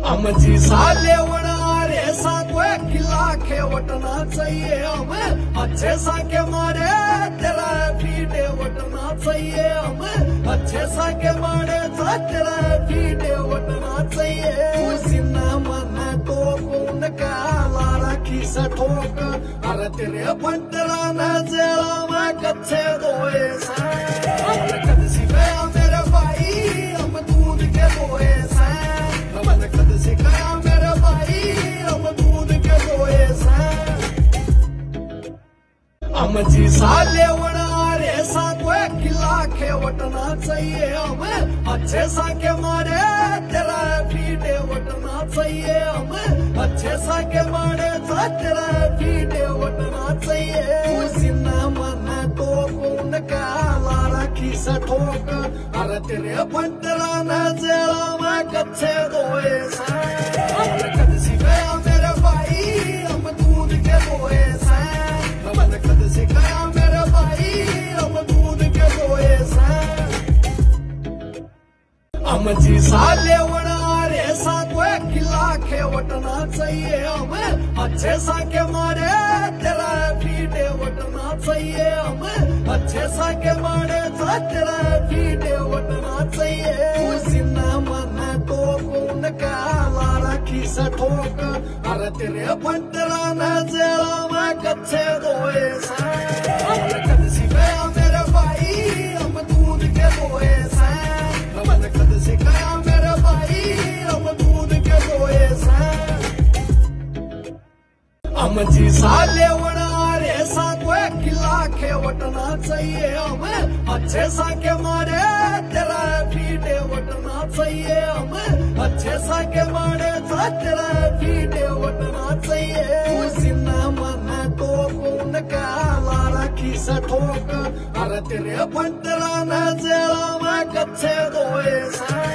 आमची साले वणारे सातवे किला खेवटना चाहिए हमें अच्छे साके मारे तेरा फीटे वटना चाहिए हमें अच्छे साके मारे तेरा फीटे वटना चाहिए सिन्ना मन तो कौन का लारा खीसा ठोक अरे तेरे बंटरा न जरा मैं कच्चे दोए सा कद सी गया मेरे भाई हम दूध के दोए सा कद सी गया मेरे भाई हम दूध के दोए सा आमची साले वणारे सातवे किला खेवटना चाहिए हमें अच्छे साके मारे तेरा फीटे वटना चाहिए हमें अच्छे साके मारे तेरा फीटे वटना चाहिए सिन्ना मन तो कौन का लारा खीसा ठोक अरे तेरे बंटरा न जरा मैं कच्चे दोए सा कद सी गया मेरे भाई हम दूध के दोए सा कद सी गया मेरे भाई हम दूध के दोए सा आमची साले वणारे सातवे किला खेवटना चाहिए हमें अच्छे साके मारे तेरा फीटे वटना चाहिए हमें अच्छे साके मारे तेरा फीटे वटना चाहिए सिन्ना मन तो कौन का लारा खीसा ठोक अरे तेरे बंटरा न जरा मैं कच्चे दोए सा कद सी गया मेरे भाई हम दूध के दोए सा कद सी गया मेरे भाई हम दूध के दोए सा आमची साले वणारे सातवे किला खेवटना चाहिए हमें अच्छे साके मारे तेरा फीटे वटना चाहिए हमें अच्छे साके मारे तेरा फीटे वटना चाहिए सिन्ना मन तो कौन का लारा खीसा ठोक अरे तेरे बंटरा न जरा मैं कच्चे दोए सा